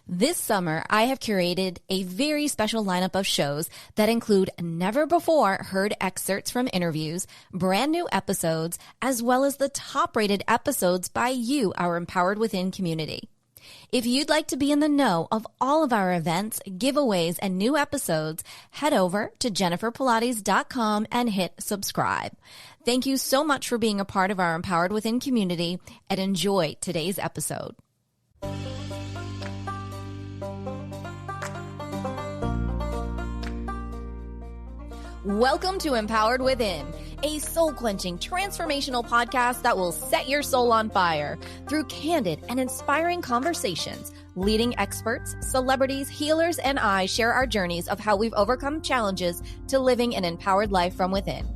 This summer, I have curated a very special lineup of shows that include never before heard excerpts from interviews, brand new episodes, as well as the top rated episodes by you, our Empowered Within community. If you'd like to be in the know of all of our events, giveaways, and new episodes, head over to jenniferpilates.com and hit subscribe. Thank you so much for being a part of our Empowered Within community, and enjoy today's episode. Welcome to Empowered Within, a soul-quenching, transformational podcast that will set your soul on fire through candid and inspiring conversations. Leading experts, celebrities, healers, and I share our journeys of how we've overcome challenges to living an empowered life from within.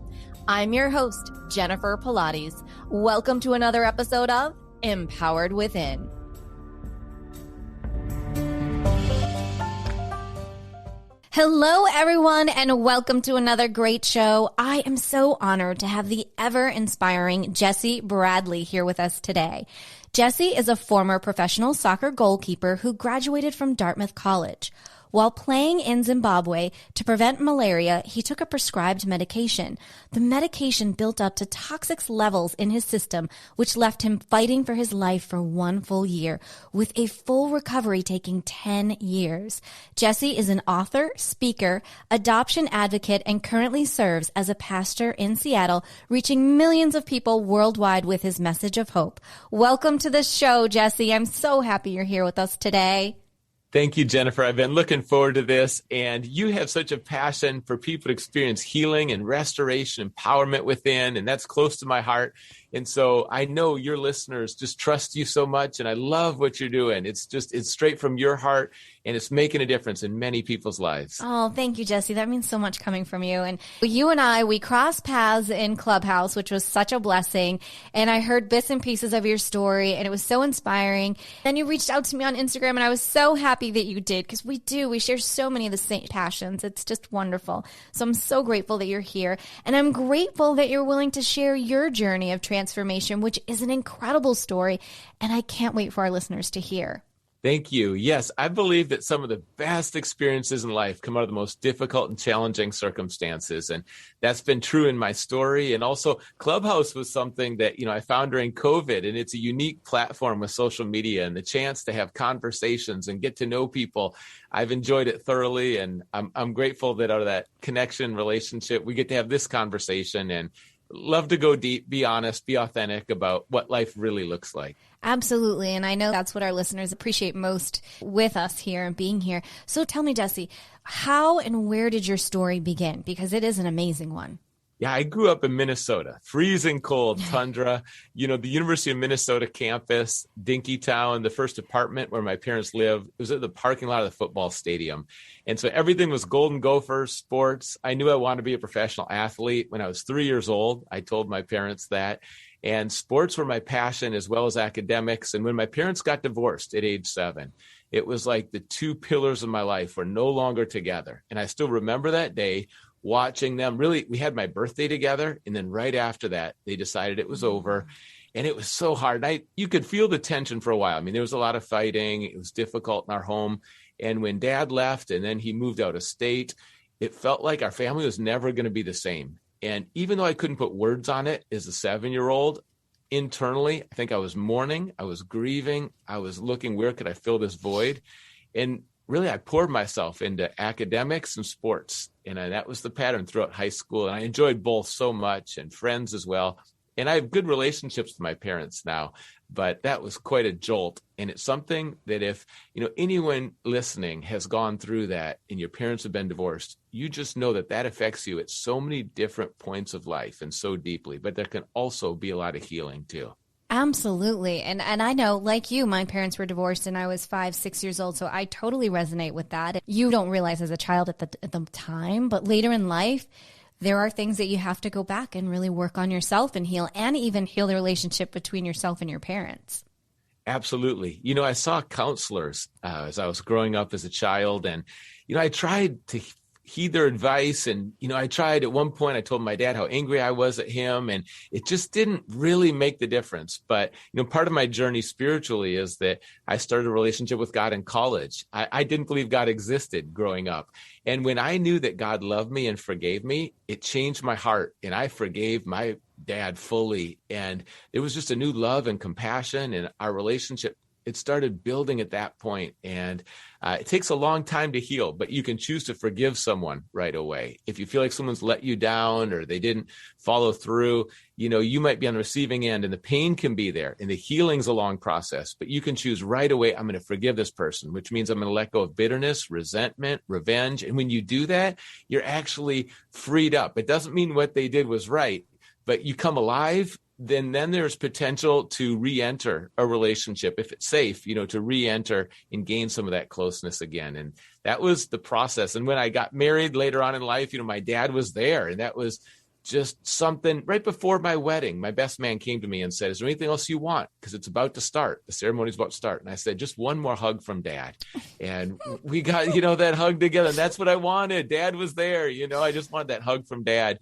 I'm your host, Jennifer Pilates. Welcome to another episode of Empowered Within. Hello, everyone, and welcome to another great show. I am so honored to have the ever-inspiring Jessie Bradley here with us today. Jessie is a former professional soccer goalkeeper who graduated from Dartmouth College. While playing in Zimbabwe to prevent malaria, he took a prescribed medication. The medication built up to toxic levels in his system, which left him fighting for his life for 1 full year, with a full recovery taking 10 years. Jessie is an author, speaker, adoption advocate, and currently serves as a pastor in Seattle, reaching millions of people worldwide with his message of hope. Welcome to the show, Jessie. I'm so happy you're here with us today. Thank you, Jennifer. I've been looking forward to this, and you have such a passion for people to experience healing and restoration, empowerment within, and that's close to my heart. And so I know your listeners just trust you so much, and I love what you're doing. It's straight from your heart, and it's making a difference in many people's lives. Oh, thank you, Jessie. That means so much coming from you. And you and I, we crossed paths in Clubhouse, which was such a blessing. And I heard bits and pieces of your story, and it was so inspiring. Then you reached out to me on Instagram, and I was so happy that you did, because we share so many of the same passions. It's just wonderful. So I'm so grateful that you're here. And I'm grateful that you're willing to share your journey of transformation, which is an incredible story. And I can't wait for our listeners to hear. Thank you. Yes, I believe that some of the best experiences in life come out of the most difficult and challenging circumstances. And that's been true in my story. And also Clubhouse was something that, I found during COVID, and it's a unique platform with social media and the chance to have conversations and get to know people. I've enjoyed it thoroughly. And I'm grateful that out of that connection relationship, we get to have this conversation and love to go deep, be honest, be authentic about what life really looks like. Absolutely. And I know that's what our listeners appreciate most with us here and being here. So tell me, Jessie, how and where did your story begin? Because it is an amazing one. Yeah, I grew up in Minnesota, freezing cold tundra, the University of Minnesota campus, Dinkytown, the first apartment where my parents lived. It was at the parking lot of the football stadium. And so everything was Golden Gophers, sports. I knew I wanted to be a professional athlete. When I was 3 years old, I told my parents that. And sports were my passion as well as academics. And when my parents got divorced at age 7, it was like the two pillars of my life were no longer together. And I still remember that day, watching them. Really, we had my birthday together, and then right after that, they decided it was over, and it was so hard. You could feel the tension for a while. I mean, there was a lot of fighting. It was difficult in our home, and when Dad left, and then he moved out of state, it felt like our family was never going to be the same. And even though I couldn't put words on it as a 7-year-old, internally, I think I was mourning, I was grieving, I was looking, where could I fill this void? And really, I poured myself into academics and sports, and that was the pattern throughout high school. And I enjoyed both so much, and friends as well. And I have good relationships with my parents now, but that was quite a jolt. And it's something that if, anyone listening has gone through that and your parents have been divorced, you just know that affects you at so many different points of life and so deeply. But there can also be a lot of healing too. Absolutely. And I know, like you, my parents were divorced and I was 5, 6 years old. So I totally resonate with that. You don't realize as a child at the time, but later in life, there are things that you have to go back and really work on yourself and heal, and even heal the relationship between yourself and your parents. Absolutely. I saw counselors as I was growing up as a child, and, I tried to heed their advice. And, I tried at one point, I told my dad how angry I was at him, and it just didn't really make the difference. But, part of my journey spiritually is that I started a relationship with God in college. I didn't believe God existed growing up. And when I knew that God loved me and forgave me, it changed my heart. And I forgave my dad fully. And it was just a new love and compassion, and our relationship, it started building at that point. And it takes a long time to heal, but you can choose to forgive someone right away. If you feel like someone's let you down or they didn't follow through, you might be on the receiving end, and the pain can be there, and the healing's a long process, but you can choose right away, I'm going to forgive this person, which means I'm going to let go of bitterness, resentment, revenge. And when you do that, you're actually freed up. It doesn't mean what they did was right, but you come alive. Then there's potential to re-enter a relationship if it's safe, to re-enter and gain some of that closeness again. And that was the process. And when I got married later on in life, my dad was there, and that was just something. Right before my wedding, my best man came to me and said, is there anything else you want? Because it's about to start. The ceremony's about to start. And I said, just one more hug from Dad. And we got, that hug together. And that's what I wanted. Dad was there. I just wanted that hug from Dad.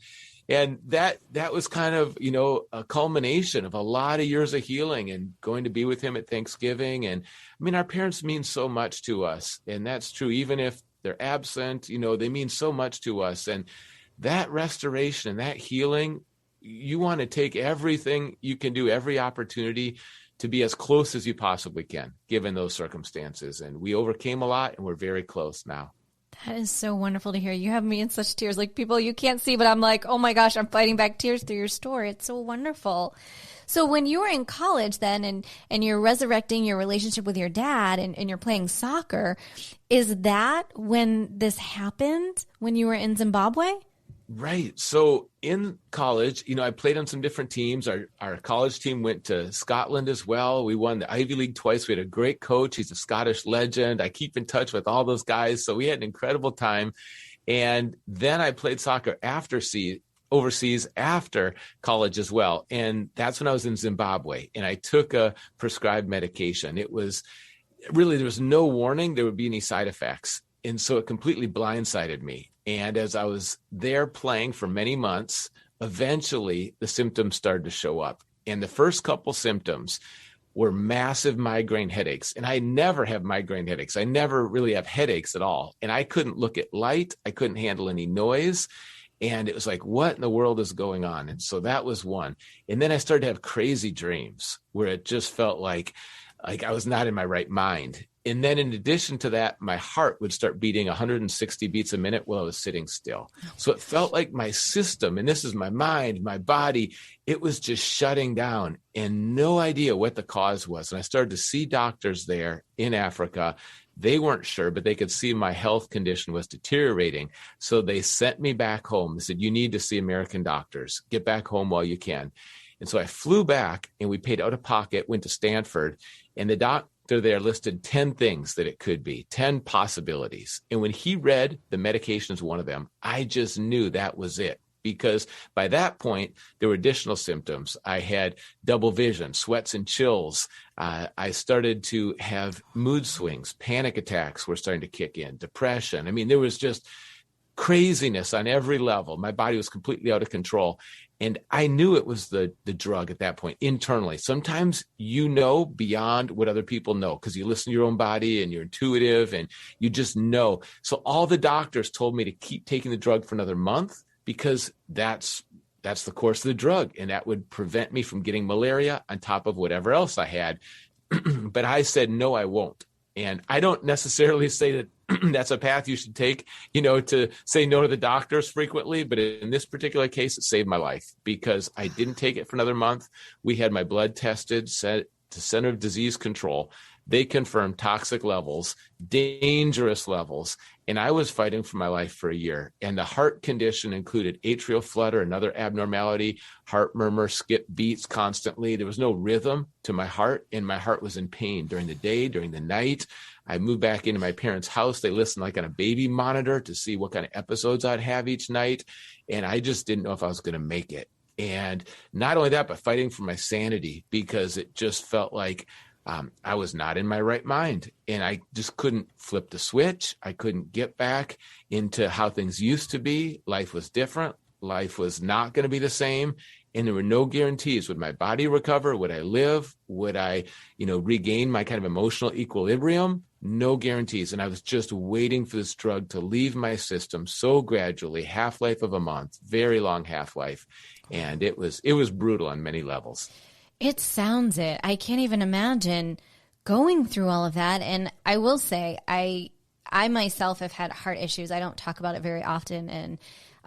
And that was kind of, a culmination of a lot of years of healing and going to be with him at Thanksgiving. And our parents mean so much to us. And that's true. Even if they're absent, they mean so much to us. And that restoration and that healing, you want to take everything you can do, every opportunity to be as close as you possibly can, given those circumstances. And we overcame a lot, and we're very close now. That is so wonderful to hear. You have me in such tears, like people you can't see, but I'm like, oh my gosh, I'm fighting back tears through your story. It's so wonderful. So when you were in college then and you're resurrecting your relationship with your dad and you're playing soccer, is that when this happened, when you were in Zimbabwe? Right. So in college, I played on some different teams. Our college team went to Scotland as well. We won the Ivy League twice. We had a great coach. He's a Scottish legend. I keep in touch with all those guys. So we had an incredible time. And then I played soccer overseas after college as well. And that's when I was in Zimbabwe, and I took a prescribed medication. It was really, there was no warning there would be any side effects. And so it completely blindsided me. And as I was there playing for many months, eventually the symptoms started to show up. And the first couple symptoms were massive migraine headaches. And I never have migraine headaches. I never really have headaches at all. And I couldn't look at light. I couldn't handle any noise. And it was like, what in the world is going on? And so that was one. And then I started to have crazy dreams where it just felt like I was not in my right mind. And then in addition to that, my heart would start beating 160 beats a minute while I was sitting still. So it felt like my system, and this is my mind, my body, it was just shutting down, and no idea what the cause was. And I started to see doctors there in Africa. They weren't sure, but they could see my health condition was deteriorating. So they sent me back home. They said, you need to see American doctors. Get back home while you can. And so I flew back, and we paid out of pocket, went to Stanford, and the doctor there listed 10 things that it could be, 10 possibilities. And when he read the medication as one of them, I just knew that was it. Because by that point, there were additional symptoms. I had double vision, sweats and chills. I started to have mood swings. Panic attacks were starting to kick in, depression. There was just craziness on every level. My body was completely out of control. And I knew it was the drug at that point internally. Sometimes beyond what other people know because you listen to your own body and you're intuitive and you just know. So all the doctors told me to keep taking the drug for another month because that's the course of the drug. And that would prevent me from getting malaria on top of whatever else I had. But I said, no, I won't. And I don't necessarily say that that's a path you should take, to say no to the doctors frequently. But in this particular case, it saved my life because I didn't take it for another month. We had my blood tested, sent to Center of Disease Control. They confirmed toxic levels, dangerous levels. And I was fighting for my life for a year. And the heart condition included atrial flutter, another abnormality, heart murmur, skip beats constantly. There was no rhythm to my heart, and my heart was in pain during the day, during the night. I moved back into my parents' house. They listened like on a baby monitor to see what kind of episodes I'd have each night. And I just didn't know if I was going to make it. And not only that, but fighting for my sanity because it just felt like I was not in my right mind, and I just couldn't flip the switch. I couldn't get back into how things used to be. Life was different. Life was not going to be the same. And there were no guarantees. Would my body recover? Would I live? Would I, regain my kind of emotional equilibrium? No guarantees. And I was just waiting for this drug to leave my system so gradually, half-life of a month, very long half-life. And it was brutal on many levels. It sounds it. I can't even imagine going through all of that. And I will say, I myself have had heart issues. I don't talk about it very often. And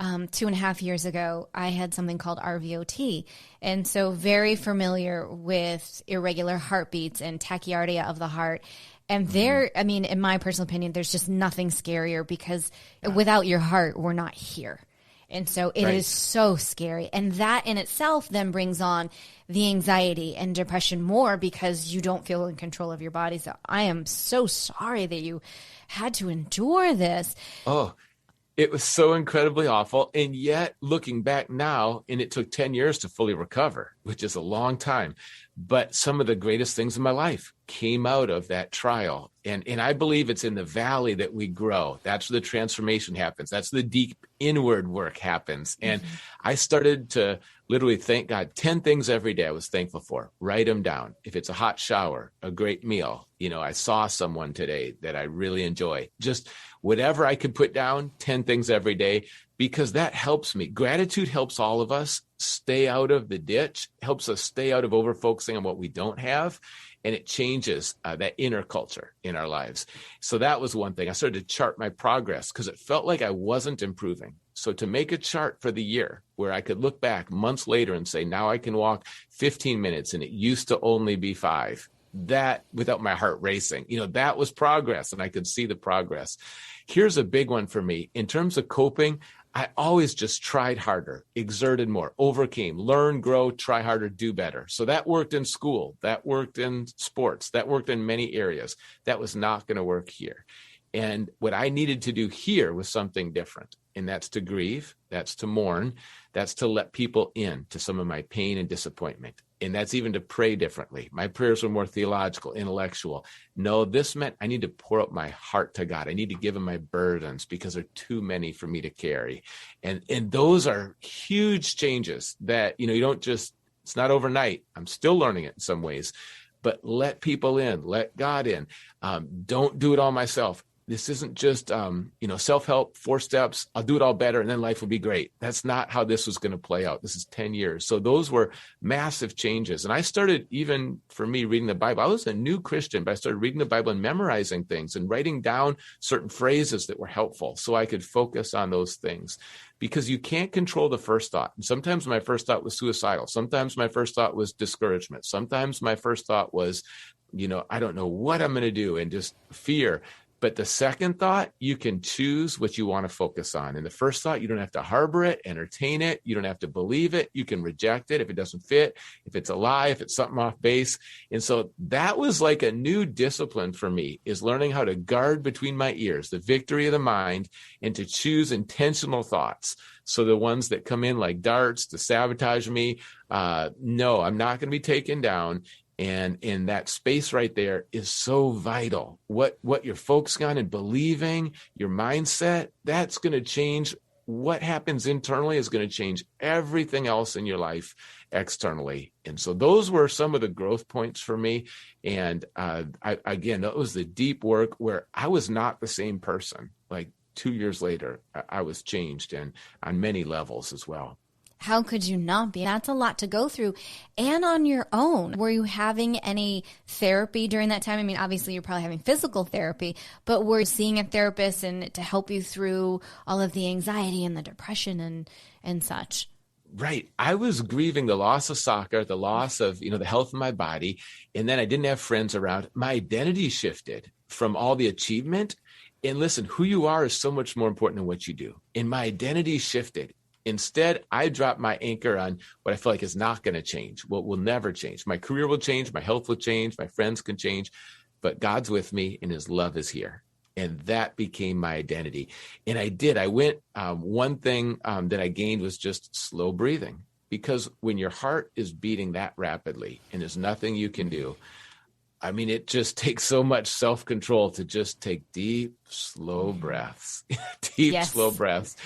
2.5 years ago, I had something called RVOT. And so very familiar with irregular heartbeats and tachycardia of the heart. And in my personal opinion, there's just nothing scarier because without your heart, we're not here. And so it is so scary. And that in itself then brings on the anxiety and depression more because you don't feel in control of your body. So I am so sorry that you had to endure this. Oh, it was so incredibly awful. And yet looking back now, and it took 10 years to fully recover, which is a long time. But some of the greatest things in my life came out of that trial. And I believe it's in the valley that we grow. That's where the transformation happens. That's the deep inward work happens. And I started to literally thank God. 10 things every day I was thankful for. Write them down. If it's a hot shower, a great meal, I saw someone today that I really enjoy. Just whatever I could put down, 10 things every day, because that helps me. Gratitude helps all of us stay out of the ditch, helps us stay out of over-focusing on what we don't have, and it changes that inner culture in our lives. So that was one thing. I started to chart my progress because it felt like I wasn't improving. So to make a chart for the year where I could look back months later and say, now I can walk 15 minutes and it used to only be 5. That without my heart racing, that was progress, and I could see the progress. Here's a big one for me. In terms of coping, I always just tried harder, exerted more, overcame, learn, grow, try harder, do better. So that worked in school. That worked in sports. That worked in many areas. That was not going to work here. And what I needed to do here was something different. And that's to grieve. That's to mourn. That's to let people in to some of my pain and disappointment. And that's even to pray differently. My prayers were more theological, intellectual. No, this meant I need to pour out my heart to God. I need to give him my burdens because they're too many for me to carry. And those are huge changes that, you don't just, it's not overnight. I'm still learning it in some ways, but let people in, let God in. Don't do it all myself. This isn't just, self-help, 4 steps. I'll do it all better and then life will be great. That's not how this was going to play out. This is 10 years. So those were massive changes. And I started, even for me, reading the Bible. I was a new Christian, but I started reading the Bible and memorizing things and writing down certain phrases that were helpful so I could focus on those things. Because you can't control the first thought. And sometimes my first thought was suicidal. Sometimes my first thought was discouragement. Sometimes my first thought was, I don't know what I'm going to do, and just fear. But the second thought, you can choose what you want to focus on. And the first thought, you don't have to harbor it, entertain it. You don't have to believe it. You can reject it if it doesn't fit, if it's a lie, if it's something off base. And so that was like a new discipline for me, is learning how to guard between my ears, the victory of the mind, and to choose intentional thoughts. So the ones that come in like darts to sabotage me, no, I'm not going to be taken down. And in that space right there is so vital. What you're focusing on and believing, your mindset, that's going to change. What happens internally is going to change everything else in your life externally. And so those were some of the growth points for me. And again, that was the deep work where I was not the same person. Like 2 years later, I was changed, and on many levels as well. How could you not be? That's a lot to go through. And on your own, were you having any therapy during that time? I mean, obviously you're probably having physical therapy, but were you seeing a therapist and to help you through all of the anxiety and the depression and such? Right. I was grieving the loss of soccer, the loss of, the health of my body. And then I didn't have friends around. My identity shifted from all the achievement. And listen, who you are is so much more important than what you do. And my identity shifted. Instead, I dropped my anchor on what I feel like is not going to change, what will never change. My career will change, my health will change, my friends can change, but God's with me and his love is here. And that became my identity. And I did. I went, one thing that I gained was just slow breathing, because when your heart is beating that rapidly and there's nothing you can do, I mean, it just takes so much self-control to just take deep, slow breaths, slow breaths.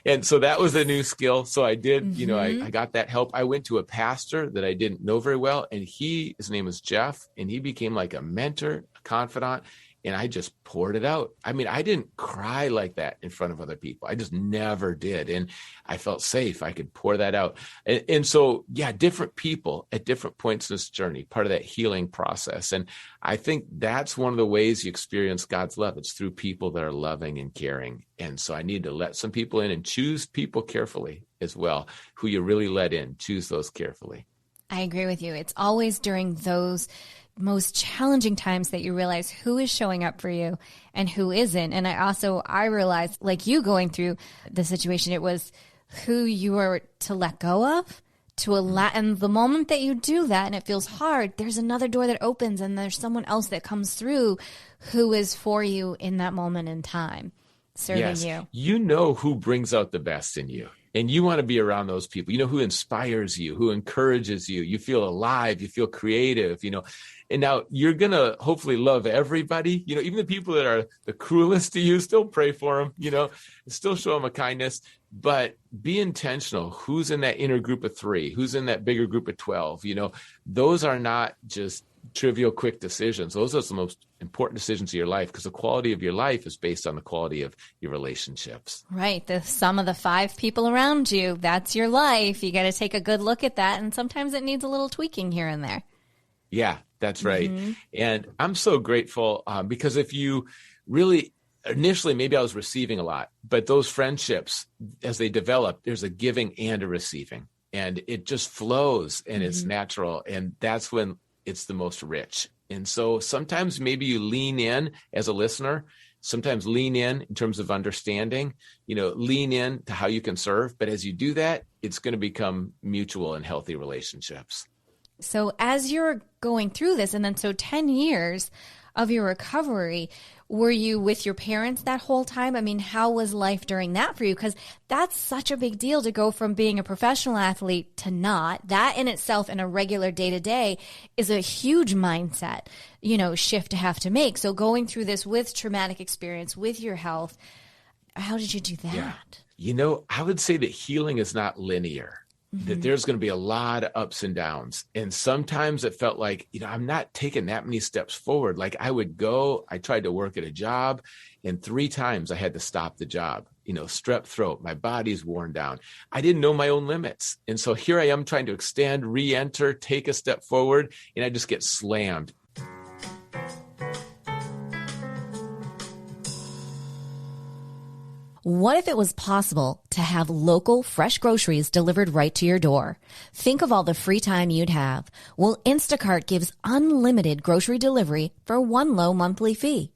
And so that was a new skill. So I did, I got that help. I went to a pastor that I didn't know very well, and his name was Jeff, and he became like a mentor, a confidant. And I just poured it out. I mean, I didn't cry like that in front of other people. I just never did. And I felt safe. I could pour that out. And so, different people at different points in this journey, part of that healing process. And I think that's one of the ways you experience God's love. It's through people that are loving and caring. And so I need to let some people in and choose people carefully as well, who you really let in. Choose those carefully. I agree with you. It's always during those most challenging times that you realize who is showing up for you and who isn't. And I realized, like you going through the situation, it was who you were to let go of, to allow. And the moment that you do that and it feels hard, there's another door that opens and there's someone else that comes through who is for you in that moment in time, serving you. You know who brings out the best in you. And you want to be around those people, who inspires you, who encourages you. You feel alive, you feel creative, And now you're going to hopefully love everybody, even the people that are the cruelest to you, still pray for them, still show them a kindness, but be intentional. Who's in that inner group of 3? Who's in that bigger group of 12? Those are not just trivial, quick decisions. Those are the most important decisions of your life, because the quality of your life is based on the quality of your relationships. Right. The sum of the 5 people around you, that's your life. You got to take a good look at that. And sometimes it needs a little tweaking here and there. Yeah, that's right. And I'm so grateful because if you really, initially, maybe I was receiving a lot, but those friendships, as they develop, there's a giving and a receiving, and it just flows and it's natural. And that's when it's the most rich. And so sometimes maybe you lean in as a listener, sometimes lean in terms of understanding, lean in to how you can serve. But as you do that, it's going to become mutual and healthy relationships. So as you're going through this, and then 10 years of your recovery, were you with your parents that whole time? I mean, how was life during that for you? Because that's such a big deal to go from being a professional athlete to not. That in itself in a regular day-to-day is a huge mindset, shift to have to make. So going through this with traumatic experience, with your health, how did you do that? Yeah. I would say that healing is not linear. That there's going to be a lot of ups and downs. And sometimes it felt like, I'm not taking that many steps forward. Like I tried to work at a job, and 3 times I had to stop the job, strep throat, my body's worn down. I didn't know my own limits. And so here I am trying to extend, re-enter, take a step forward, and I just get slammed. What if it was possible to have local, fresh groceries delivered right to your door? Think of all the free time you'd have. Well, Instacart gives unlimited grocery delivery for one low monthly fee.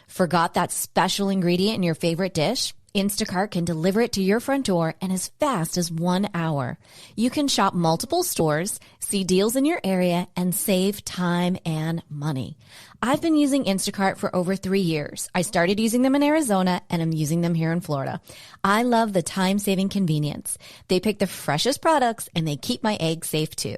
Forgot that special ingredient in your favorite dish? Instacart can deliver it to your front door in as fast as 1 hour. You can shop multiple stores, see deals in your area, and save time and money. I've been using Instacart for over 3 years. I started using them in Arizona, and I'm using them here in Florida. I love the time-saving convenience. They pick the freshest products, and they keep my eggs safe too.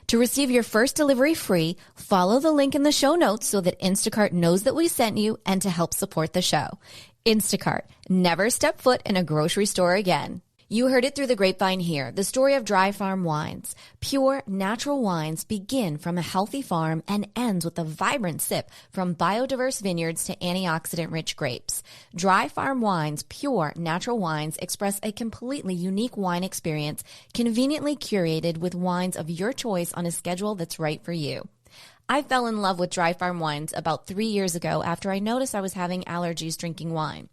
To receive your first delivery free, follow the link in the show notes so that Instacart knows that we sent you and to help support the show. Instacart. Never step foot in a grocery store again. You heard it through the grapevine here, the story of Dry Farm Wines. Pure, natural wines begin from a healthy farm and ends with a vibrant sip from biodiverse vineyards to antioxidant-rich grapes. Dry Farm Wines, pure, natural wines express a completely unique wine experience, conveniently curated with wines of your choice on a schedule that's right for you. I fell in love with Dry Farm Wines about 3 years ago after I noticed I was having allergies drinking wine.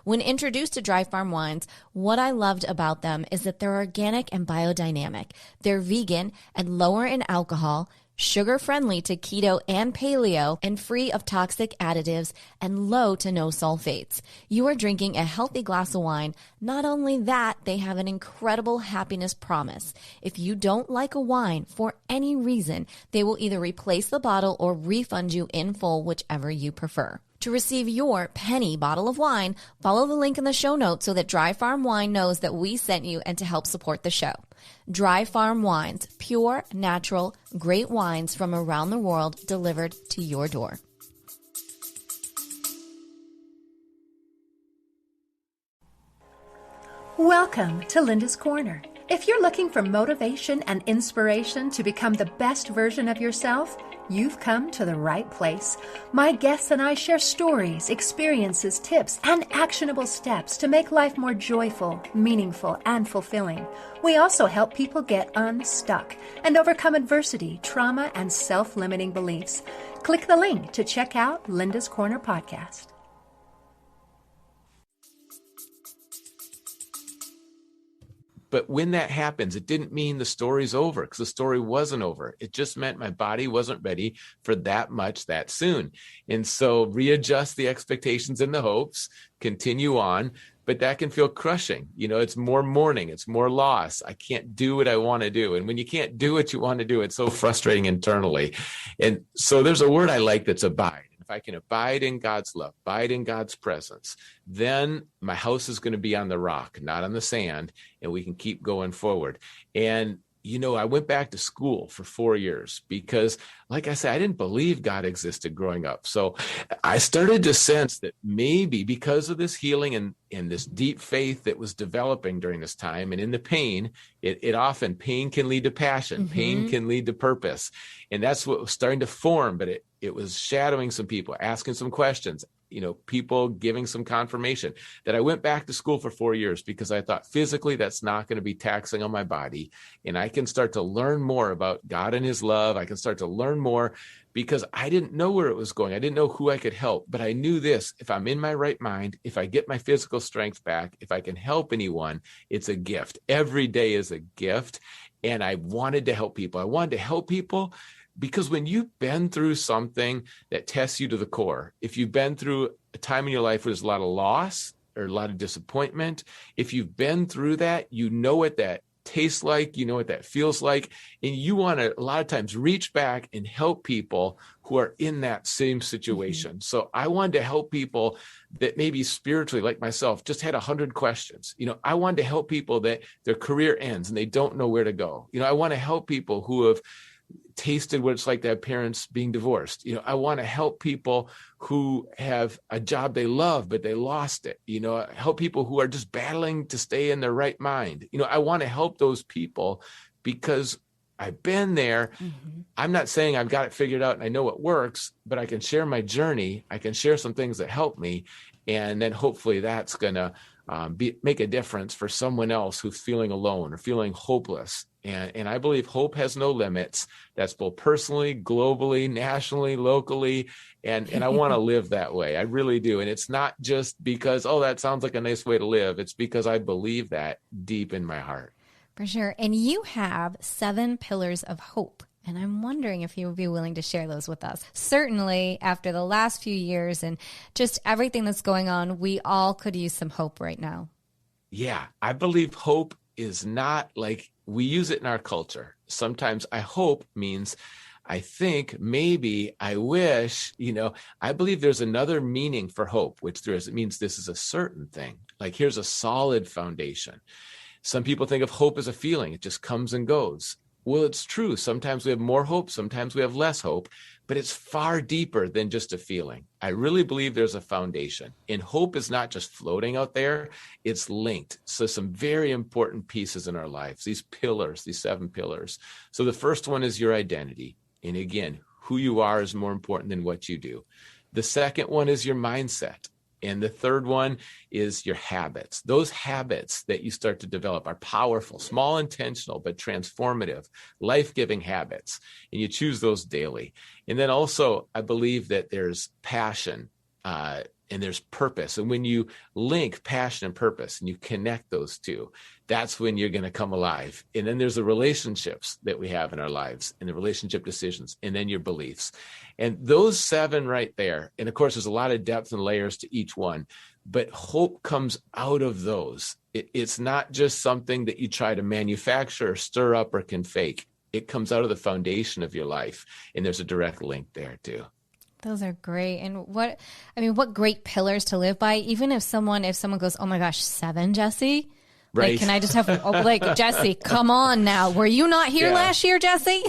When introduced to Dry Farm Wines, what I loved about them is that they're organic and biodynamic. They're vegan and lower in alcohol, sugar-friendly to keto and paleo, and free of toxic additives and low to no sulfates. You are drinking a healthy glass of wine. Not only that, they have an incredible happiness promise. If you don't like a wine for any reason, they will either replace the bottle or refund you in full, whichever you prefer. To receive your penny bottle of wine, follow the link in the show notes so that Dry Farm Wine knows that we sent you and to help support the show. Dry Farm Wines, pure, natural, great wines from around the world delivered to your door. Welcome to Linda's Corner. If you're looking for motivation and inspiration to become the best version of yourself, you've come to the right place. My guests and I share stories, experiences, tips, and actionable steps to make life more joyful, meaningful, and fulfilling. We also help people get unstuck and overcome adversity, trauma, and self-limiting beliefs. Click the link to check out Linda's Corner podcast. But when that happens, it didn't mean the story's over, because the story wasn't over. It just meant my body wasn't ready for that much that soon. And so readjust the expectations and the hopes, continue on, but that can feel crushing. It's more mourning, it's more loss. I can't do what I want to do. And when you can't do what you want to do, it's so frustrating internally. And so there's a word I like that's abide. If I can abide in God's love, abide in God's presence, then my house is going to be on the rock, not on the sand, and we can keep going forward. And I went back to school for 4 years because, like I said, I didn't believe God existed growing up. So I started to sense that maybe because of this healing and this deep faith that was developing during this time, and in the pain, it often, pain can lead to passion, pain can lead to purpose. And that's what was starting to form, but it was shadowing some people, asking some questions, people giving some confirmation that I went back to school for 4 years because I thought physically that's not going to be taxing on my body. And I can start to learn more about God and his love. I can start to learn more because I didn't know where it was going. I didn't know who I could help, but I knew this: if I'm in my right mind, if I get my physical strength back, if I can help anyone, it's a gift. Every day is a gift. And I wanted to help people. I wanted to help people because when you've been through something that tests you to the core, if you've been through a time in your life where there's a lot of loss or a lot of disappointment, if you've been through that, you know what that tastes like, you know what that feels like, and you want to a lot of times reach back and help people who are in that same situation. So I wanted to help people that maybe spiritually, like myself, just had 100 questions. I wanted to help people that their career ends and they don't know where to go. I want to help people who have tasted what it's like to have parents being divorced. I want to help people who have a job they love, but they lost it. Help people who are just battling to stay in their right mind. I want to help those people because I've been there. I'm not saying I've got it figured out and I know what works, but I can share my journey. I can share some things that help me. And then hopefully that's going to make a difference for someone else who's feeling alone or feeling hopeless. And I believe hope has no limits. That's both personally, globally, nationally, locally. And I want to live that way. I really do. And it's not just because, that sounds like a nice way to live. It's because I believe that deep in my heart. For sure. And you have 7 pillars of hope. And I'm wondering if you would be willing to share those with us. Certainly, after the last few years and just everything that's going on, we all could use some hope right now. Yeah, I believe hope is not like we use it in our culture. Sometimes I hope means I think, maybe, I wish, I believe there's another meaning for hope, which there is. It means this is a certain thing. Like here's a solid foundation. Some people think of hope as a feeling. It just comes and goes. Well, it's true. Sometimes we have more hope. Sometimes we have less hope, but it's far deeper than just a feeling. I really believe there's a foundation, and hope is not just floating out there. It's linked. So some very important pieces in our lives, these pillars, these 7 pillars. So the first one is your identity. And again, who you are is more important than what you do. The second one is your mindset. And the third one is your habits. Those habits that you start to develop are powerful, small, intentional, but transformative, life-giving habits. And you choose those daily. And then also, I believe that there's passion and there's purpose. And when you link passion and purpose and you connect those two, that's when you're going to come alive. And then there's the relationships that we have in our lives and the relationship decisions, and then your beliefs. And those 7 right there. And of course, there's a lot of depth and layers to each one, but hope comes out of those. It's not just something that you try to manufacture or stir up or can fake. It comes out of the foundation of your life. And there's a direct link there too. Those are great. And what great pillars to live by. Even if someone goes, oh my gosh, 7, Jesse, Right. Like, can I just have, Jesse, come on now. Were you not here last year, Jesse?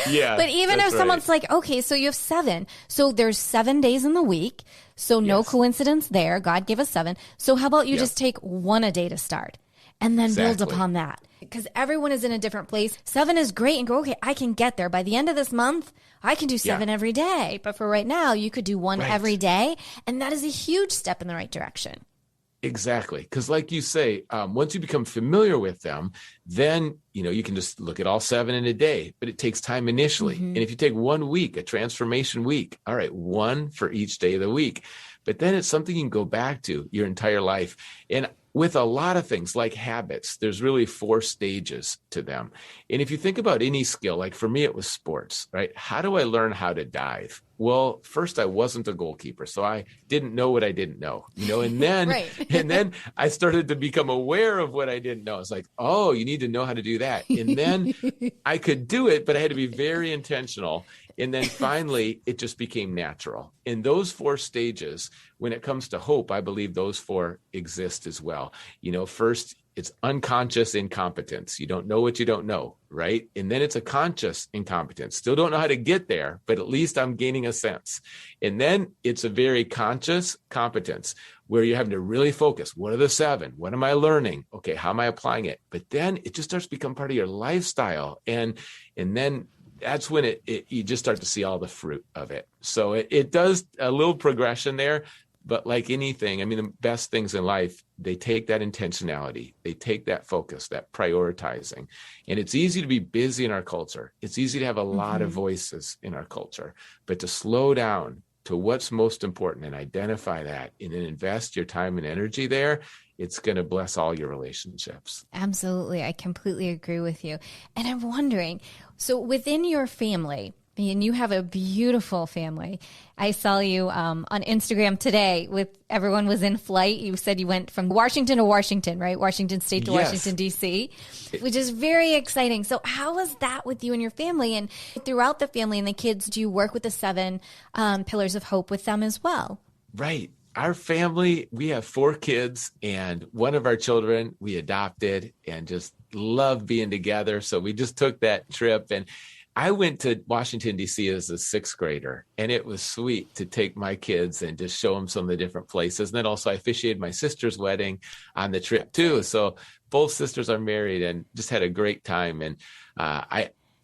Yeah. But even if someone's like, okay, so you have 7. So there's 7 days in the week. So no coincidence there. God gave us 7. So how about you just take 1 a day to start and then build upon that? Because everyone is in a different place. 7 is great and go, okay, I can get there. By the end of this month, I can do 7 every day. But for right now, you could do 1 every day. And that is a huge step in the right direction. Exactly. Because like you say, once you become familiar with them, then, you can just look at all 7 in a day, but it takes time initially. Mm-hmm. And if you take 1 week, a transformation week, all right, 1 for each day of the week, but then it's something you can go back to your entire life. And with a lot of things like habits, there's really 4 stages to them. And if you think about any skill, like for me, it was sports, right? How do I learn how to dive? Well, first I wasn't a goalkeeper, so I didn't know what I didn't know, and then, and then I started to become aware of what I didn't know. It's like, oh, you need to know how to do that. And then I could do it, but I had to be very intentional. And then finally, it just became natural. In those 4 stages, when it comes to hope, I believe those 4 exist as well. First, it's unconscious incompetence. You don't know what you don't know, right? And then it's a conscious incompetence. Still don't know how to get there, but at least I'm gaining a sense. And then it's a very conscious competence where you're having to really focus. What are the 7? What am I learning? Okay, how am I applying it? But then it just starts to become part of your lifestyle. And then that's when you just start to see all the fruit of it. So it does a little progression there. But like anything, the best things in life, they take that intentionality. They take that focus, that prioritizing. And it's easy to be busy in our culture. It's easy to have a lot of voices in our culture. But to slow down to what's most important and identify that and then invest your time and energy there, it's going to bless all your relationships. Absolutely. I completely agree with you. And I'm wondering, so within your family, and you have a beautiful family. I saw you on Instagram today with everyone was in flight. You said you went from Washington to Washington, right? Washington State to Washington, D.C., which is very exciting. So how was that with you and your family? And throughout the family and the kids, do you work with the 7 pillars of hope with them as well? Right. Our family, we have 4 kids, and one of our children we adopted and just love being together. So we just took that trip, and I went to Washington, D.C. as a 6th grader, and it was sweet to take my kids and just show them some of the different places. And then also I officiated my sister's wedding on the trip too. So both sisters are married and just had a great time. And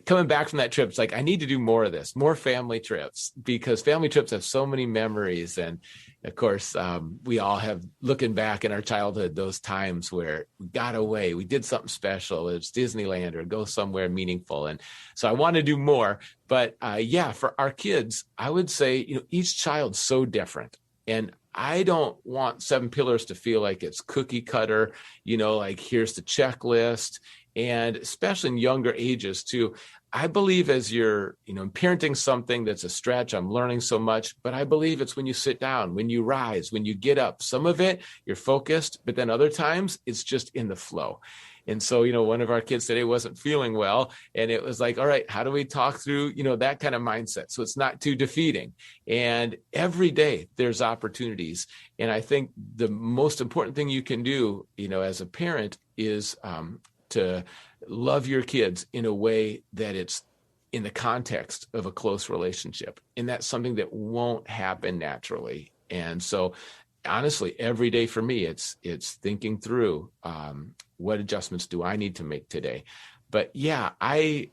coming back from that trip, it's like, I need to do more of this, more family trips, because family trips have so many memories. And of course, we all have, looking back in our childhood, those times where we got away, we did something special, it's Disneyland or go somewhere meaningful. And so I want to do more. But for our kids, I would say, each child's so different. And I don't want 7 pillars to feel like it's cookie cutter, like here's the checklist. And especially in younger ages too, I believe as you're, parenting something that's a stretch, I'm learning so much, but I believe it's when you sit down, when you rise, when you get up, some of it you're focused, but then other times it's just in the flow. And so, one of our kids today wasn't feeling well, and it was like, all right, how do we talk through, that kind of mindset? So it's not too defeating. And every day there's opportunities. And I think the most important thing you can do, as a parent is, to love your kids in a way that it's in the context of a close relationship. And that's something that won't happen naturally. And so honestly, every day for me, it's thinking through what adjustments do I need to make today. But I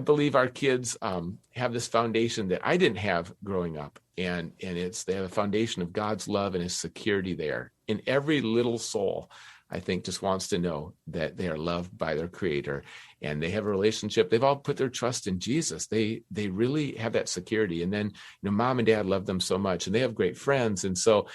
believe our kids have this foundation that I didn't have growing up. And they have a foundation of God's love and his security there. In every little soul, I think, just wants to know that they are loved by their Creator and they have a relationship. They've all put their trust in Jesus. They really have that security. And then, mom and dad love them so much, and they have great friends. And so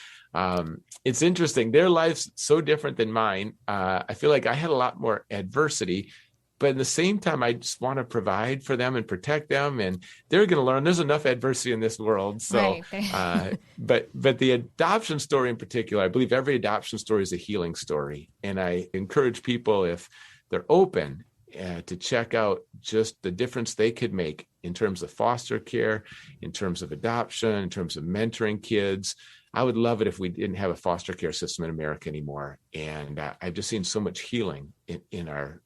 it's interesting. Their life's so different than mine. I feel like I had a lot more adversity, but at the same time, I just want to provide for them and protect them. And they're going to learn there's enough adversity in this world. So, right. but the adoption story in particular, I believe every adoption story is a healing story. And I encourage people, if they're open, to check out just the difference they could make in terms of foster care, in terms of adoption, in terms of mentoring kids. I would love it if we didn't have a foster care system in America anymore. And I've just seen so much healing in our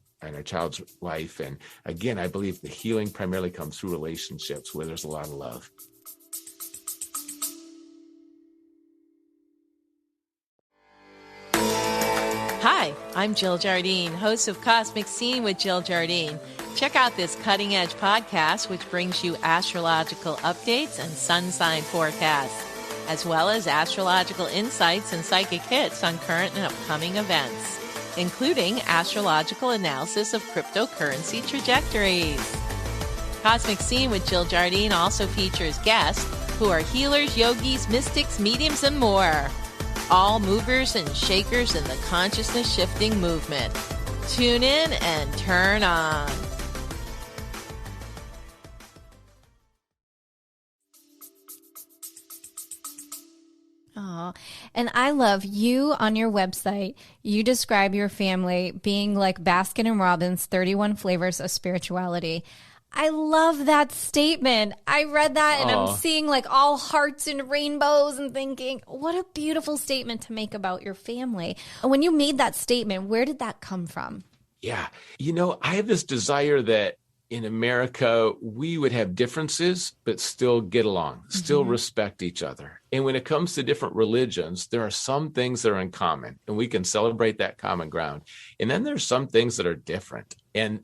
child's life. And again, I believe the healing primarily comes through relationships where there's a lot of love. Hi, I'm Jill Jardine, host of Cosmic Scene with Jill Jardine. Check out this cutting-edge podcast, which brings you astrological updates and sun sign forecasts, as well as astrological insights and psychic hits on current and upcoming events, including astrological analysis of cryptocurrency trajectories. Cosmic Scene with Jill Jardine also features guests who are healers, yogis, mystics, mediums, and more. All movers and shakers in the consciousness-shifting movement. Tune in and turn on. Oh, and I love you on your website. You describe your family being like Baskin and Robbins' 31 flavors of spirituality. I love that statement. I read that and I'm seeing like all hearts and rainbows and thinking, what a beautiful statement to make about your family. When you made that statement, where did that come from? Yeah. I have this desire that in America, we would have differences, but still get along, still respect each other. And when it comes to different religions, there are some things that are in common and we can celebrate that common ground. And then there's some things that are different. And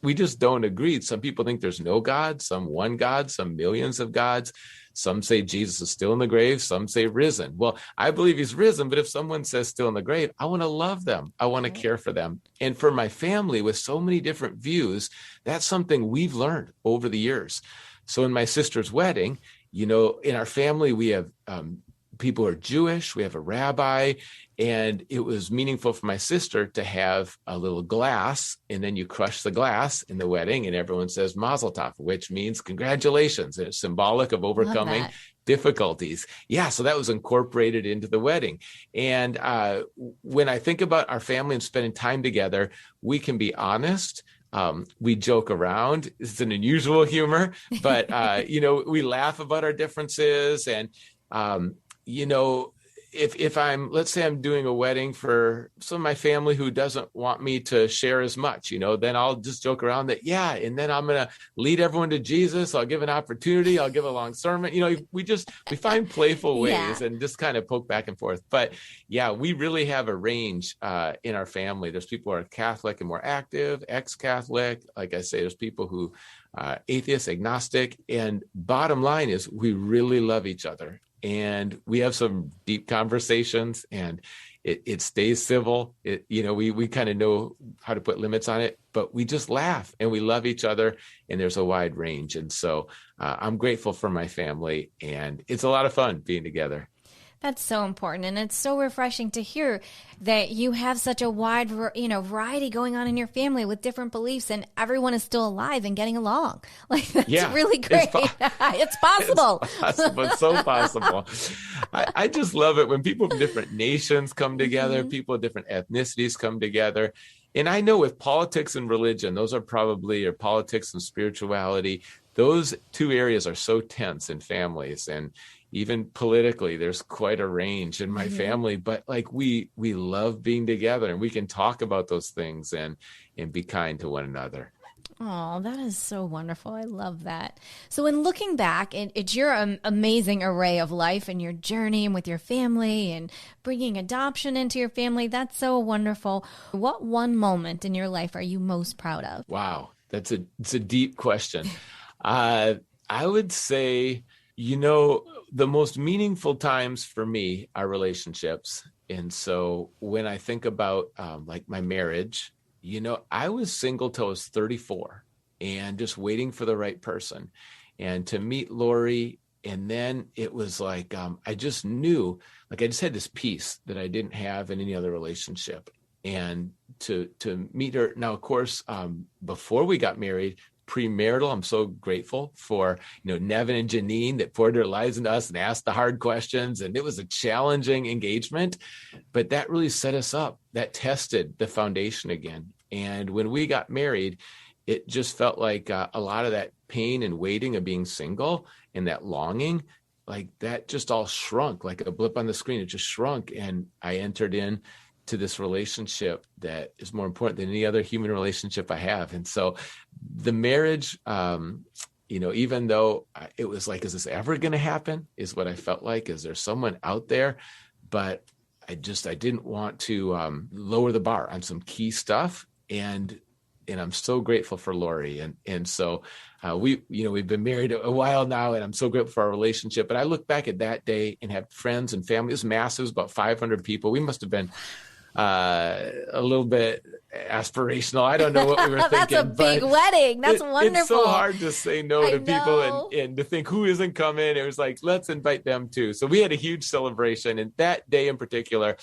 we just don't agree. Some people think there's no God, some one God, some millions of gods. Some say Jesus is still in the grave. Some say risen. Well, I believe he's risen, but if someone says still in the grave, I want to love them. I want to care for them. And for my family with so many different views, that's something we've learned over the years. So in my sister's wedding, in our family, we have people who are Jewish, we have a rabbi, and it was meaningful for my sister to have a little glass, and then you crush the glass in the wedding, and everyone says Mazel Tov, which means congratulations. And it's symbolic of overcoming difficulties. Yeah, so that was incorporated into the wedding. And when I think about our family and spending time together, we can be honest. We joke around. It's an unusual humor, but, we laugh about our differences. And, if let's say I'm doing a wedding for some of my family who doesn't want me to share as much, then I'll just joke around that, and then I'm going to lead everyone to Jesus. I'll give an opportunity. I'll give a long sermon. We find playful ways and just kind of poke back and forth. But we really have a range in our family. There's people who are Catholic and more active, ex-Catholic. Like I say, there's people who atheist, agnostic. And bottom line is we really love each other. And we have some deep conversations, and it stays civil. We kind of know how to put limits on it, but we just laugh and we love each other, and there's a wide range. And so I'm grateful for my family, and it's a lot of fun being together. That's so important. And it's so refreshing to hear that you have such a wide, variety going on in your family with different beliefs, and everyone is still alive and getting along. Like, that's really great. It's possible. It's possible. It's so possible. I just love it when people from different nations come together, people of different ethnicities come together. And I know with politics and religion, those are probably, or politics and spirituality, those two areas are so tense in families. And even politically, there's quite a range in my family, but like we love being together, and we can talk about those things and be kind to one another. Oh, that is so wonderful. I love that. So in looking back, it's your amazing array of life and your journey and with your family and bringing adoption into your family. That's so wonderful. What one moment in your life are you most proud of? Wow, it's a deep question. I would say, the most meaningful times for me are relationships. And so when I think about like my marriage, I was single till I was 34 and just waiting for the right person, and to meet Lori. And then it was like, I just knew, like I just had this peace that I didn't have in any other relationship. And to meet her now, of course, before we got married, premarital, I'm so grateful for, Nevin and Janine that poured their lives into us and asked the hard questions. And it was a challenging engagement, but that really set us up. That tested the foundation again. And when we got married, it just felt like a lot of that pain and waiting of being single and that longing like that just all shrunk like a blip on the screen. It just shrunk. And I entered in to this relationship that is more important than any other human relationship I have. And so the marriage, even though it was like, is this ever going to happen? Is what I felt like. Is there someone out there? But I didn't want to lower the bar on some key stuff. And I'm so grateful for Lori. And so we've been married a while now, and I'm so grateful for our relationship. But I look back at that day and have friends and family. It was massive. It was about 500 people. We must have been a little bit aspirational. I don't know what we were thinking. That's a big wedding. That's wonderful. It's so hard to say no to people and to think who isn't coming. It was like, let's invite them too. So we had a huge celebration. And that day in particular,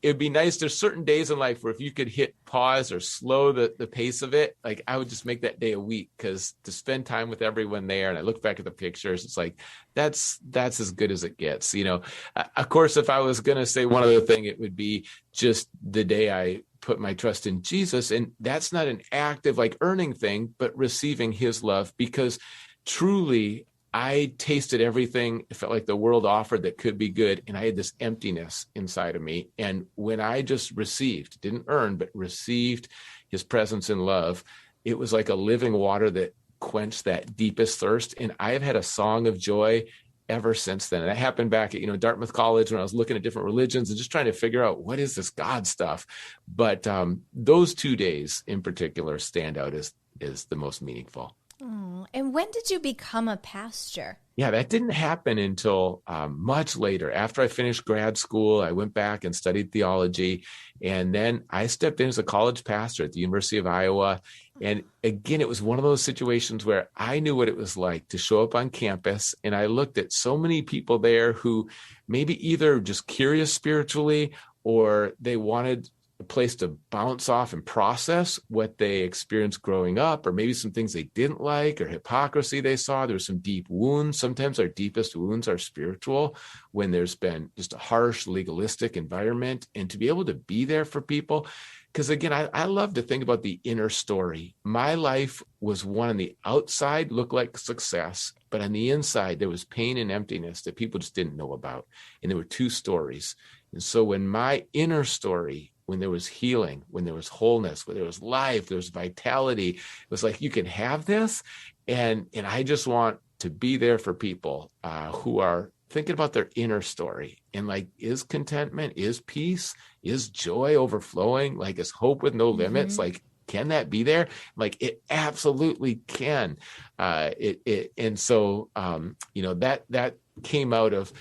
it'd be nice. There's certain days in life where if you could hit pause or slow the pace of it, like I would just make that day a week, because to spend time with everyone there. And I look back at the pictures, it's like, that's as good as it gets. Of course, if I was going to say one other thing, it would be just the day I put my trust in Jesus. And that's not an active like earning thing, but receiving his love, because truly I tasted everything it felt like the world offered that could be good. And I had this emptiness inside of me. And when I just received, didn't earn, but received his presence and love, it was like a living water that quenched that deepest thirst. And I've had a song of joy ever since then. And that happened back at, Dartmouth College, when I was looking at different religions and just trying to figure out what is this God stuff. But those 2 days in particular stand out as the most meaningful. Oh, and when did you become a pastor? Yeah, that didn't happen until much later. After I finished grad school, I went back and studied theology. And then I stepped in as a college pastor at the University of Iowa. And again, it was one of those situations where I knew what it was like to show up on campus. And I looked at so many people there who maybe either just curious spiritually, or they wanted a place to bounce off and process what they experienced growing up, or maybe some things they didn't like, or hypocrisy they saw. There were some deep wounds. Sometimes our deepest wounds are spiritual, when there's been just a harsh, legalistic environment. And to be able to be there for people, because again, I love to think about the inner story. My life was one on the outside, looked like success, but on the inside, there was pain and emptiness that people just didn't know about. And there were two stories. And so when my inner story, when there was healing, when there was wholeness, when there was life, there was vitality, it was like, you can have this. And I just want to be there for people who are thinking about their inner story, and like, is contentment, is peace, is joy overflowing, like, is hope with no limits? Like, can that be there? Like, it absolutely can. And so that came out of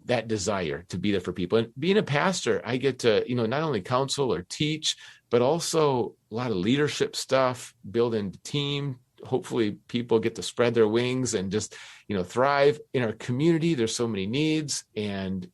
that desire to be there for people. And being a pastor, I get to, not only counsel or teach, but also a lot of leadership stuff, building team. Hopefully people get to spread their wings and just, thrive in our community. There's so many needs, and,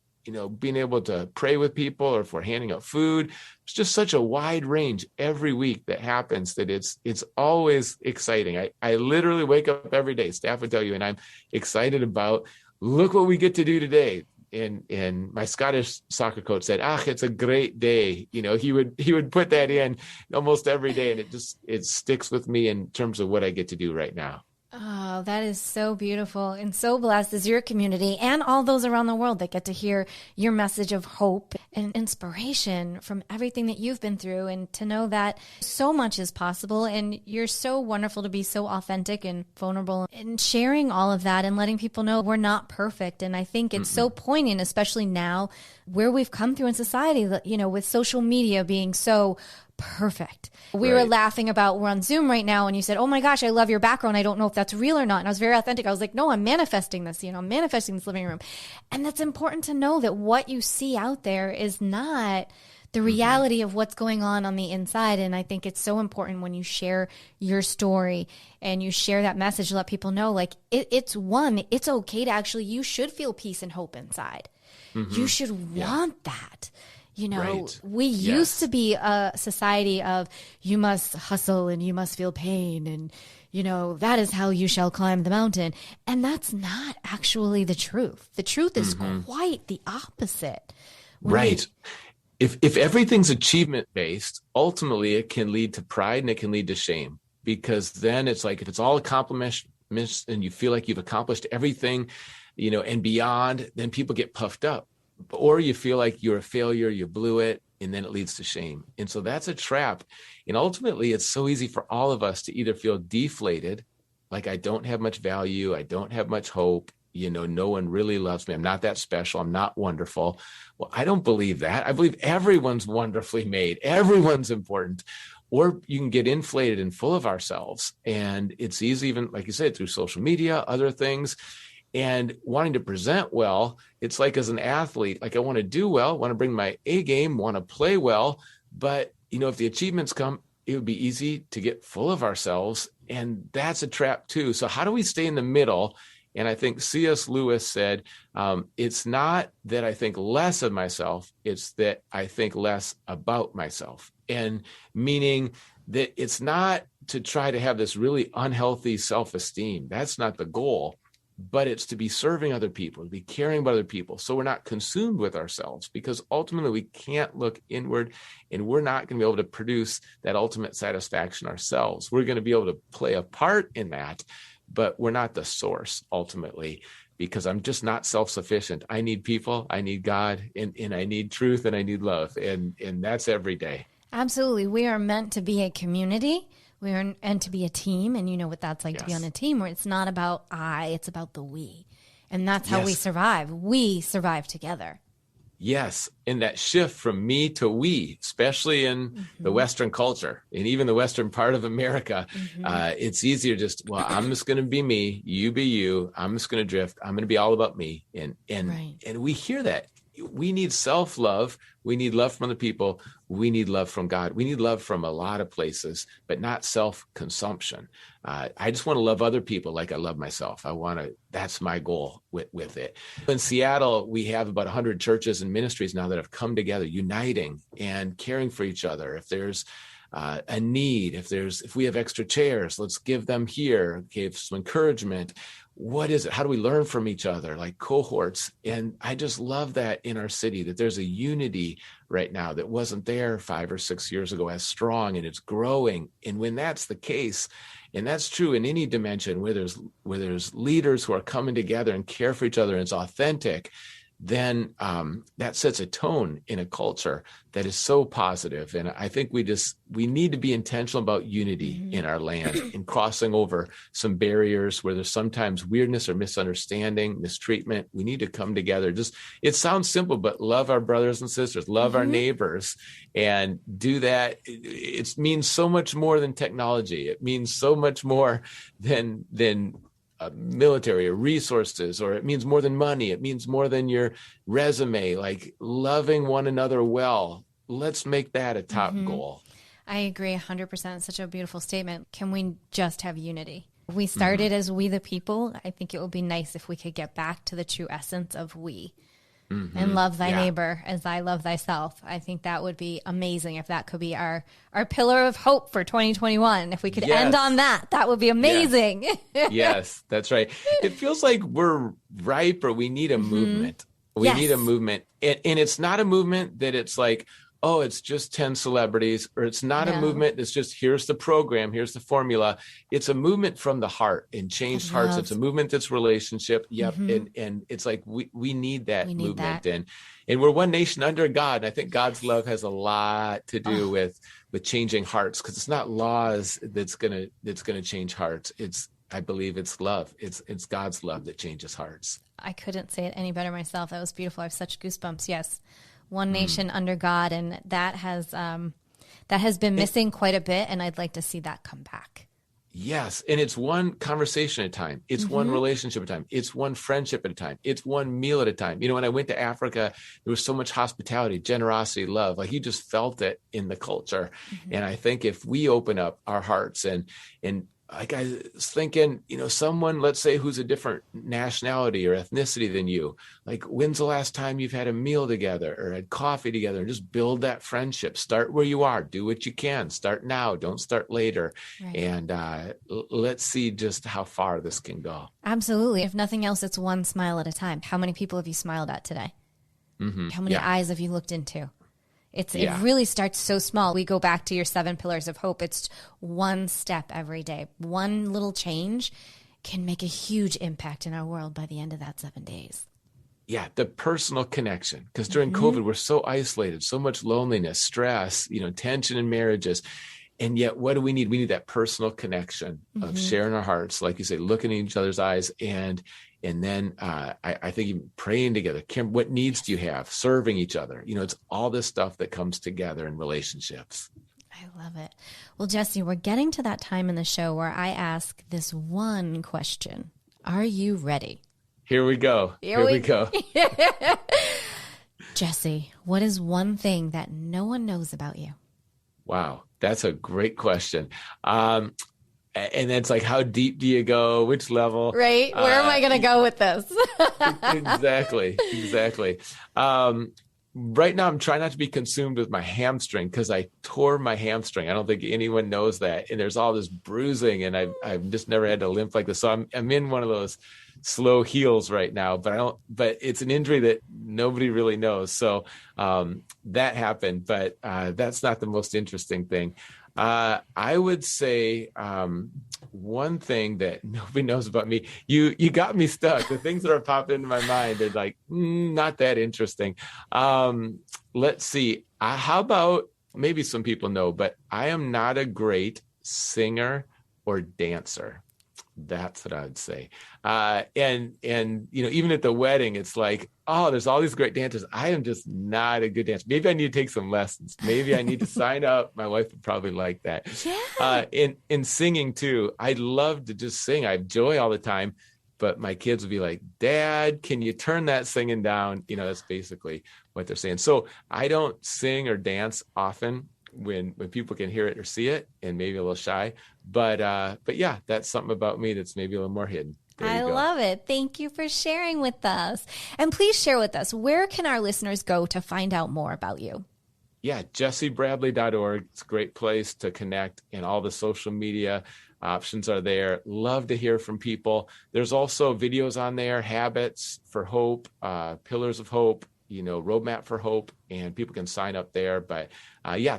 being able to pray with people, or if we're handing out food, it's just such a wide range every week that happens that it's always exciting. I literally wake up every day, staff would tell you, and I'm excited about, look what we get to do today. And my Scottish soccer coach said, it's a great day. He would put that in almost every day. And it sticks with me in terms of what I get to do right now. Oh, that is so beautiful, and so blessed is your community and all those around the world that get to hear your message of hope and inspiration from everything that you've been through, and to know that so much is possible. And you're so wonderful to be so authentic and vulnerable and sharing all of that and letting people know we're not perfect. And I think it's so poignant, especially now where we've come through in society, with social media being so perfect. We were laughing about, we're on Zoom right now, and you said, oh my gosh, I love your background. I don't know if that's real or not. And I was very authentic. I was like, no, I'm manifesting this, I'm manifesting this living room. And that's important to know, that what you see out there is not the reality of what's going on the inside. And I think it's so important when you share your story and you share that message, let people know, like, it's okay to actually, you should feel peace and hope inside. You should want that. We used to be a society of, you must hustle and you must feel pain, and, that is how you shall climb the mountain. And that's not actually the truth. The truth is quite the opposite. If everything's achievement based, ultimately it can lead to pride and it can lead to shame, because then it's like, if it's all accomplishments and you feel like you've accomplished everything, and beyond, then people get puffed up. Or you feel like you're a failure, you blew it, and then it leads to shame. And so that's a trap. And ultimately, it's so easy for all of us to either feel deflated, like I don't have much value, I don't have much hope, no one really loves me, I'm not that special, I'm not wonderful. Well, I don't believe that. I believe everyone's wonderfully made, everyone's important. Or you can get inflated and full of ourselves. And it's easy, even like you said, through social media, other things. And wanting to present well, it's like as an athlete, like I want to do well, want to bring my A game, want to play well. But, if the achievements come, it would be easy to get full of ourselves. And that's a trap too. So how do we stay in the middle? And I think C.S. Lewis said, it's not that I think less of myself, it's that I think less about myself. And meaning that it's not to try to have this really unhealthy self-esteem. That's not the goal. But it's to be serving other people, to be caring about other people. So we're not consumed with ourselves, because ultimately we can't look inward, and we're not going to be able to produce that ultimate satisfaction ourselves. We're going to be able to play a part in that, but we're not the source ultimately, because I'm just not self-sufficient. I need people, I need God, and I need truth, and I need love. And that's every day. Absolutely. We are meant to be a community. We are meant to be a team, and you know what that's like to be on a team where it's not about I, it's about the we. And that's how we survive. We survive together. Yes. And that shift from me to we, especially in the Western culture and even the Western part of America, it's easier just, I'm just going to be me, you be you. I'm just going to drift. I'm going to be all about me. And we hear that. We need self-love. We need love from other people. We need love from God. We need love from a lot of places, but not self-consumption. I just want to love other people like I love myself. That's my goal with it. In Seattle, we have about 100 churches and ministries now that have come together, uniting and caring for each other. If there's a need, if we have extra chairs, let's give them here, give some encouragement. What is it? How do we learn from each other, like cohorts? And I just love that in our city, that there's a unity right now that wasn't there 5 or 6 years ago, as strong, and it's growing. And when that's the case, and that's true in any dimension where there's leaders who are coming together and care for each other, and it's authentic, then that sets a tone in a culture that is so positive. And I think we need to be intentional about unity in our land and crossing over some barriers where there's sometimes weirdness or misunderstanding, mistreatment. We need to come together. It sounds simple, but love our brothers and sisters, love our neighbors, and do that. It means so much more than technology. It means so much more than military or resources, or it means more than money. It means more than your resume, like loving one another well. Let's make that a top goal. I agree 100%. Such a beautiful statement. Can we just have unity? We started as we the people. I think it would be nice if we could get back to the true essence of we. And love thy neighbor as I love thyself. I think that would be amazing if that could be our pillar of hope for 2021. If we could end on that would be amazing. Yes, that's right. It feels like we're ripe, or we need a movement. We need a movement. And it's not a movement that it's like, oh, it's just 10 celebrities, or it's not a movement that's just, here's the program, here's the formula. It's a movement from the heart and changed hearts. It's a movement that's relationship. And it's like, we need that movement. And we're one nation under God. And I think God's love has a lot to do with changing hearts, because it's not laws that's going to change hearts. I believe it's love. It's God's love that changes hearts. I couldn't say it any better myself. That was beautiful. I have such goosebumps. Yes. One nation under God, and that has been missing quite a bit, and I'd like to see that come back. Yes, and it's one conversation at a time. It's one relationship at a time. It's one friendship at a time. It's one meal at a time. When I went to Africa, there was so much hospitality, generosity, love. Like, you just felt it in the culture. And I think if we open up our hearts and like, I was thinking, someone, let's say, who's a different nationality or ethnicity than you, like, when's the last time you've had a meal together or had coffee together? Just build that friendship. Start where you are. Do what you can. Start now. Don't start later. Right. And let's see just how far this can go. Absolutely. If nothing else, it's one smile at a time. How many people have you smiled at today? How many eyes have you looked into? It really starts so small. We go back to your 7 pillars of hope. It's one step every day. One little change can make a huge impact in our world by the end of that 7 days. Yeah, the personal connection. Because during COVID, we're so isolated, so much loneliness, stress, tension in marriages. And yet, what do we need? We need that personal connection of sharing our hearts, like you say, looking in each other's eyes. And then I think even praying together. Kim, what needs do you have? Serving each other. It's all this stuff that comes together in relationships. I love it. Well, Jesse, we're getting to that time in the show where I ask this one question. Are you ready? Here we go. Here we go. Jesse, what is one thing that no one knows about you? Wow, that's a great question. And it's like, how deep do you go? Which level? Right. Where am I going to go with this? Exactly. Right now, I'm trying not to be consumed with my hamstring because I tore my hamstring. I don't think anyone knows that. And there's all this bruising, and I've just never had to limp like this. So I'm in one of those slow heals right now, but it's an injury that nobody really knows. So that happened, but that's not the most interesting thing. I would say one thing that nobody knows about me, you got me stuck. The things that are popping into my mind are like, not that interesting. Let's see. How about, maybe some people know, but I am not a great singer or dancer. That's what I would say. And even at the wedding, it's like, oh, there's all these great dancers. I am just not a good dancer. Maybe I need to take some lessons. Maybe I need to sign up. My wife would probably like that. Yeah. In singing too, I love to just sing. I have joy all the time, but my kids would be like, Dad, can you turn that singing down? That's basically what they're saying. So I don't sing or dance often when people can hear it or see it, and maybe a little shy, but yeah, that's something about me that's maybe a little more hidden. I love it. Thank you for sharing with us. And please share with us, where can our listeners go to find out more about you? Yeah, jessebradley.org. It's a great place to connect, and all the social media options are there. Love to hear from people. There's also videos on there, habits for hope, pillars of hope, roadmap for hope, and people can sign up there. But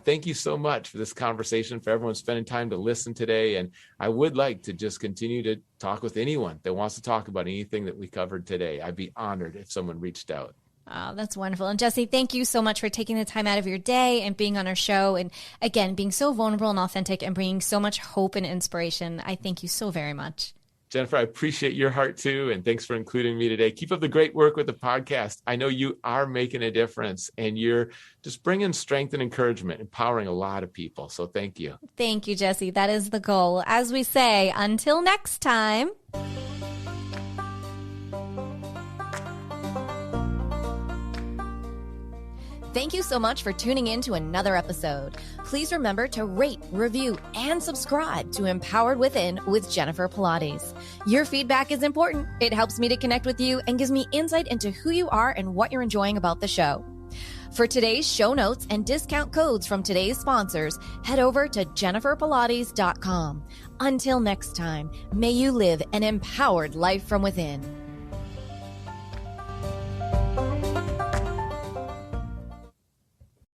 thank you so much for this conversation, for everyone spending time to listen today. And I would like to just continue to talk with anyone that wants to talk about anything that we covered today. I'd be honored if someone reached out. Oh, that's wonderful. And Jesse, thank you so much for taking the time out of your day and being on our show. And again, being so vulnerable and authentic and bringing so much hope and inspiration. I thank you so very much. Jennifer, I appreciate your heart too, and thanks for including me today. Keep up the great work with the podcast. I know you are making a difference, and you're just bringing strength and encouragement, empowering a lot of people. So thank you. Thank you, Jesse. That is the goal. As we say, until next time. Thank you so much for tuning in to another episode. Please remember to rate, review, and subscribe to Empowered Within with Jennifer Pilates. Your feedback is important. It helps me to connect with you and gives me insight into who you are and what you're enjoying about the show. For today's show notes and discount codes from today's sponsors, head over to jenniferpilates.com. Until next time, may you live an empowered life from within.